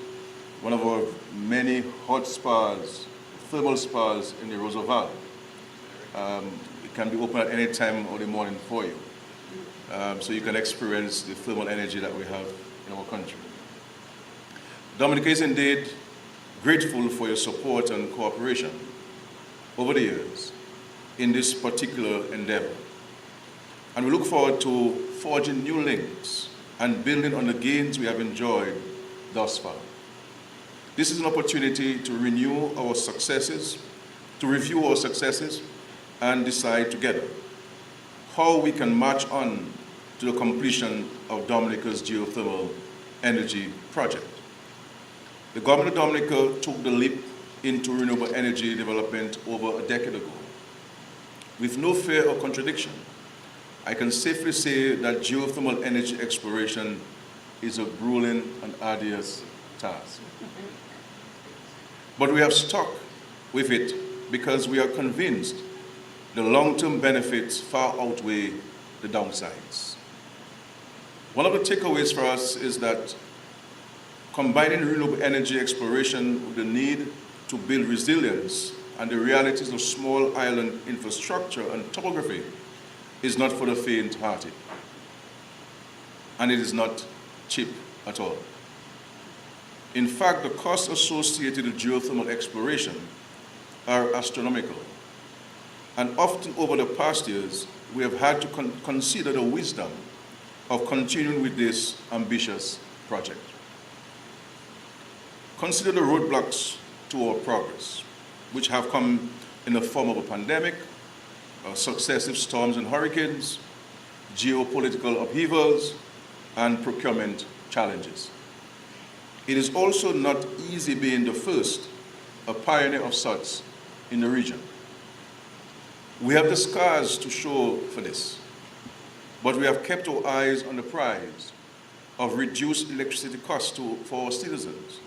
one of our many hot spas, thermal spas in the Roosevelt Valley. It can be open at any time of the morning for you, so you can experience the thermal energy that we have in our country. Dominica is indeed grateful for your support and cooperation over the years in this particular endeavor. And we look forward to forging new links and building on the gains we have enjoyed thus far. This is an opportunity to renew our successes, to review our successes, and decide together how we can march on to the completion of Dominica's geothermal energy project. The government of Dominica took the leap into renewable energy development over a decade ago. With no fear of contradiction, I can safely say that geothermal energy exploration is a grueling and arduous task. But we have stuck with it because we are convinced the long-term benefits far outweigh the downsides. One of the takeaways for us is that combining renewable energy exploration with the need to build resilience and the realities of small island infrastructure and topography is not for the faint-hearted. And it is not cheap at all. In fact, the costs associated with geothermal exploration are astronomical. And often over the past years, we have had to consider the wisdom of continuing with this ambitious project. Consider the roadblocks to our progress, which have come in the form of a pandemic, successive storms and hurricanes, geopolitical upheavals, and procurement challenges. It is also not easy being the first, a pioneer of such in the region. We have the scars to show for this, but we have kept our eyes on the prize of reduced electricity costs for our citizens,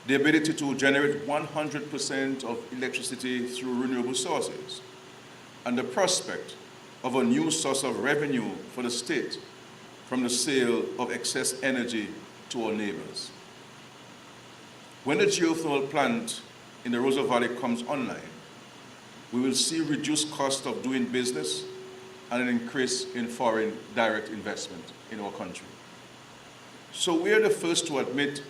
the ability to generate 100% of electricity through renewable sources, and the prospect of a new source of revenue for the state from the sale of excess energy to our neighbors. When the geothermal plant in the Rosa Valley comes online, we will see reduced cost of doing business and an increase in foreign direct investment in our country. So we are the first to admit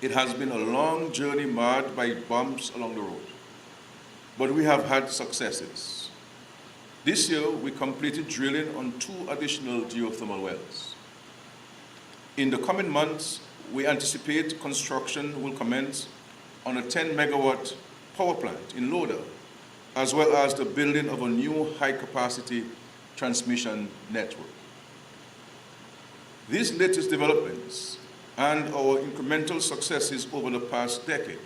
it has been a long journey marred by bumps along the road, but we have had successes. This year, we completed drilling on 2 additional geothermal wells. In the coming months, we anticipate construction will commence on a 10-megawatt power plant in Loda, as well as the building of a new high-capacity transmission network. These latest developments and our incremental successes over the past decade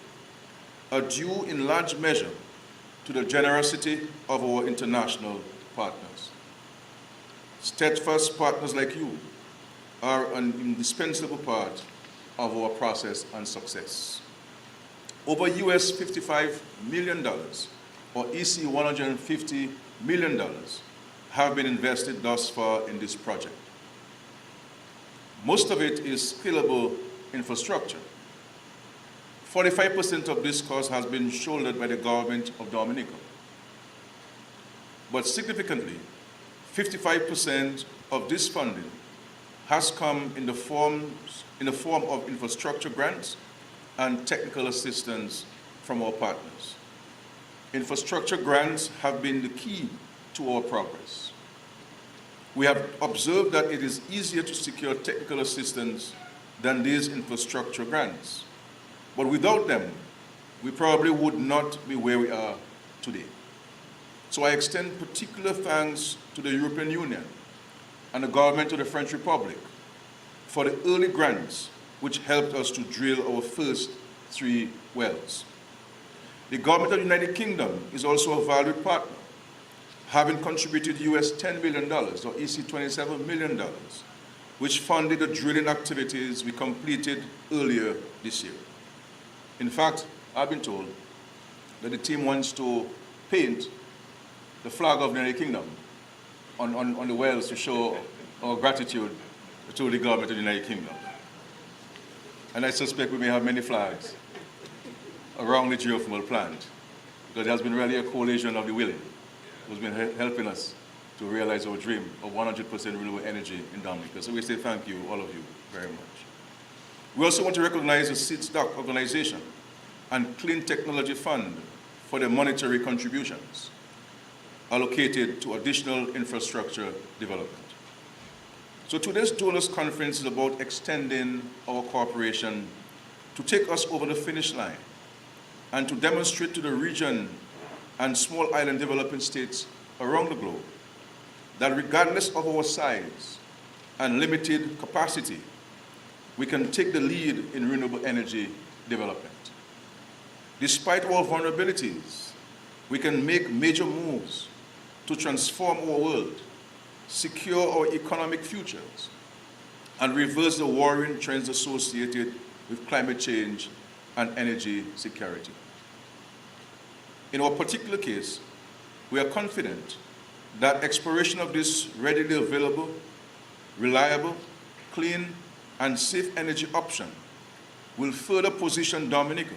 are due in large measure to the generosity of our international partners. Steadfast partners like you are an indispensable part of our process and success. Over US $55 million, or EC $150 million, have been invested thus far in this project. Most of it is scalable infrastructure. 45% of this cost has been shouldered by the government of Dominica. But significantly, 55% of this funding has come in the form of infrastructure grants and technical assistance from our partners. Infrastructure grants have been the key to our progress. We have observed that it is easier to secure technical assistance than these infrastructure grants. But without them, we probably would not be where we are today. So I extend particular thanks to the European Union and the government of the French Republic for the early grants which helped us to drill our first 3 wells. The government of the United Kingdom is also a valued partner, having contributed US $10 million, or EC $27 million, which funded the drilling activities we completed earlier this year. In fact, I've been told that the team wants to paint the flag of the United Kingdom on the wells to show our gratitude to the government of the United Kingdom. And I suspect we may have many flags around the geothermal plant, because there has been really a coalition of the willing who's been helping us to realize our dream of 100% renewable energy in Dominica. So we say thank you, all of you, very much. We also want to recognize the SIDSDOC organization and Clean Technology Fund for their monetary contributions allocated to additional infrastructure development. So today's donors conference is about extending our cooperation to take us over the finish line and to demonstrate to the region and small island developing states around the globe that regardless of our size and limited capacity, we can take the lead in renewable energy development. Despite our vulnerabilities, we can make major moves to transform our world, secure our economic futures, and reverse the worrying trends associated with climate change and energy security. In our particular case, we are confident that exploration of this readily available, reliable, clean, and safe energy option will further position Dominica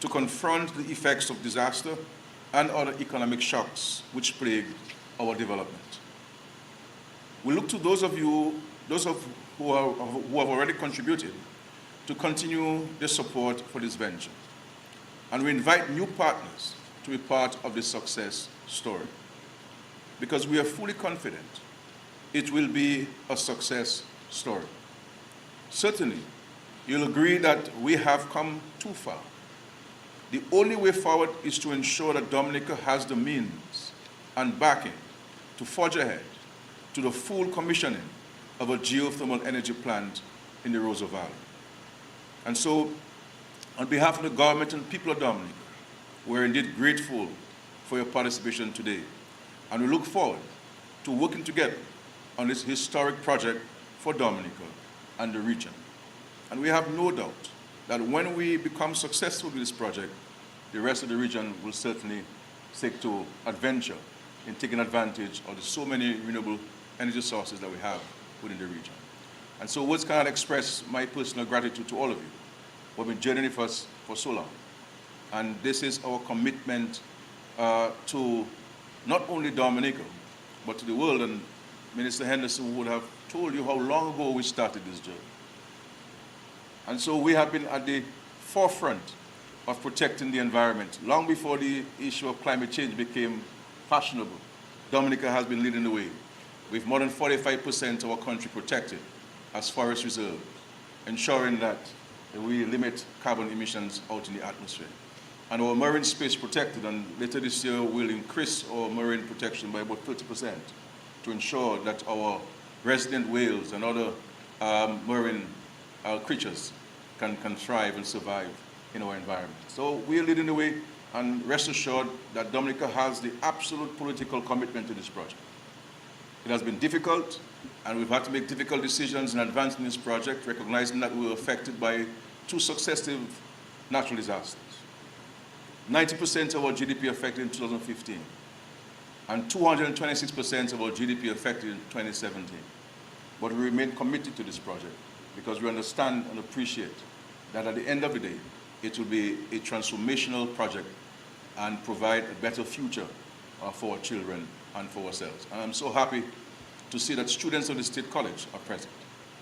to confront the effects of disaster and other economic shocks which plague our development. We look to those of you who have already contributed to continue their support for this venture. And we invite new partners to be part of this success story, because we are fully confident it will be a success story. Certainly, you'll agree that we have come too far. The only way forward is to ensure that Dominica has the means and backing to forge ahead to the full commissioning of a geothermal energy plant in the Rosa Valley. And so, on behalf of the government and people of Dominica, we're indeed grateful for your participation today. And we look forward to working together on this historic project for Dominica and the region. And we have no doubt that when we become successful with this project, the rest of the region will certainly seek to adventure in taking advantage of the so many renewable energy sources that we have within the region. And so words cannot express my personal gratitude to all of you who have been journeying with us for so long. And this is our commitment to not only Dominica, but to the world. And Minister Henderson would have told you how long ago we started this journey. And so we have been at the forefront of protecting the environment. Long before the issue of climate change became fashionable, Dominica has been leading the way, with more than 45% of our country protected as forest reserves, ensuring that we limit carbon emissions out in the atmosphere. And our marine space protected, and later this year we'll increase our marine protection by about 30% to ensure that our resident whales and other marine creatures can thrive and survive in our environment. So we're leading the way, and rest assured that Dominica has the absolute political commitment to this project. It has been difficult, and we've had to make difficult decisions in advancing this project, recognizing that we were affected by 2 successive natural disasters. 90% of our GDP affected in 2015, and 226% of our GDP affected in 2017. But we remain committed to this project because we understand and appreciate that at the end of the day, it will be a transformational project and provide a better future for our children and for ourselves. And I'm so happy to see that students of the State College are present.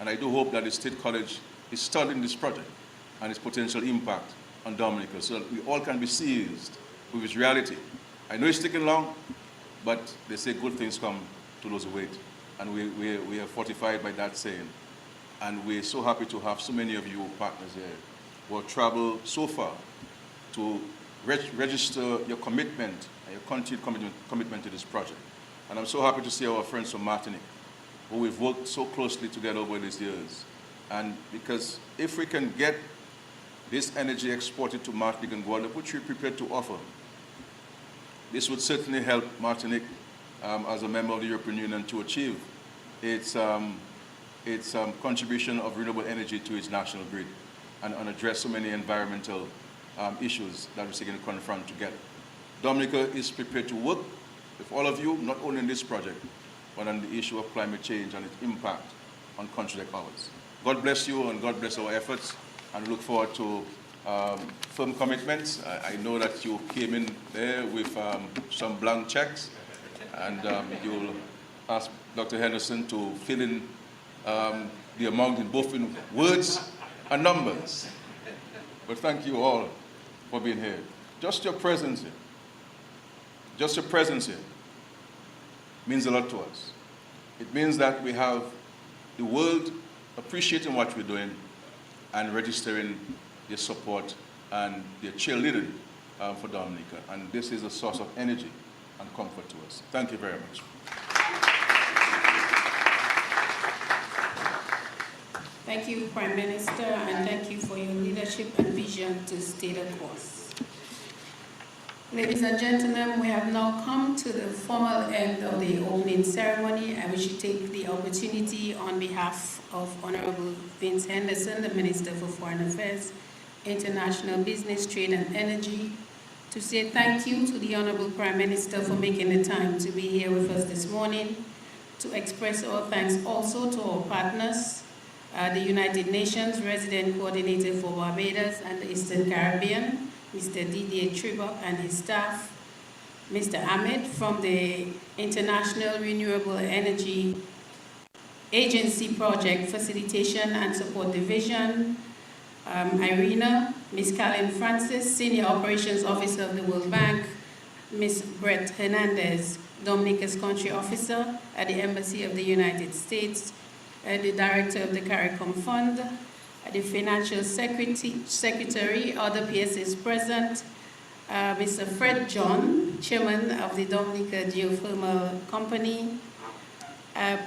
And I do hope that the State College is studying this project and its potential impact on Dominica so that we all can be seized with its reality. I know it's taking long, but they say good things come to those who wait. And we are fortified by that saying. And we're so happy to have so many of you partners here who have traveled so far to register your commitment and your continued commitment to this project. And I'm so happy to see our friends from Martinique, who we've worked so closely together over these years. And because if we can get this energy exported to Martinique and Guadeloupe, which we're prepared to offer, this would certainly help Martinique as a member of the European Union to achieve its contribution of renewable energy to its national grid and address so many environmental issues that we're seeking to confront together. Dominica is prepared to work with all of you, not only in this project, but on the issue of climate change and its impact on countries like ours. God bless you and God bless our efforts, and we look forward to firm commitments. I know that you came in there with some blank checks, and you'll ask Dr. Henderson to fill in the amount in both in words and numbers. But thank you all for being here. Just your presence here, means a lot to us. It means that we have the world appreciating what we're doing and registering their support and their cheerleading for Dominica. And this is a source of energy and comfort to us. Thank you very much. Thank you, Prime Minister, and thank you for your leadership and vision to stay the course. Ladies and gentlemen, we have now come to the formal end of the opening ceremony. I wish to take the opportunity on behalf of Honorable Vince Henderson, the Minister for Foreign Affairs, International Business, Trade and Energy, to say thank you to the Honorable Prime Minister for making the time to be here with us this morning, to express our thanks also to our partners, the United Nations Resident Coordinator for Barbados and the Eastern Caribbean, Mr. Didier Tribok and his staff, Mr. Ahmed from the International Renewable Energy Agency Project Facilitation and Support Division, Irina, Ms. Callan Francis, Senior Operations Officer of the World Bank, Ms. Brett Hernandez, Dominica's Country Officer at the Embassy of the United States, the Director of the CARICOM Fund, the Financial Secretary, other PSAs present, Mr. Fred John, Chairman of the Dominica Geothermal Company,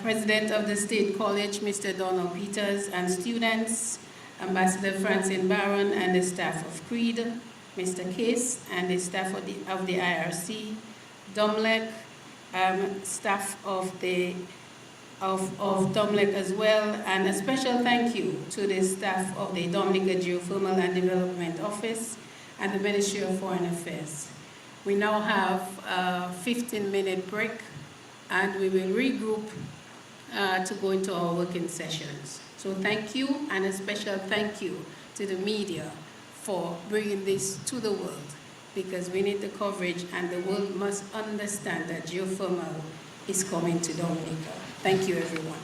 President of the State College, Mr. Donald Peters, and students, Ambassador Francine Barron and the staff of CREED, Mr. Case and the staff of the IRC, DOMLEC, staff of DOMLEC as well, and a special thank you to the staff of the Dominica Geothermal and Development Office and the Ministry of Foreign Affairs. We now have a 15-minute break, and we will regroup to go into our working sessions. So thank you, and a special thank you to the media for bringing this to the world, because we need the coverage and the world must understand that geothermal is coming to Dominica. Thank you, everyone.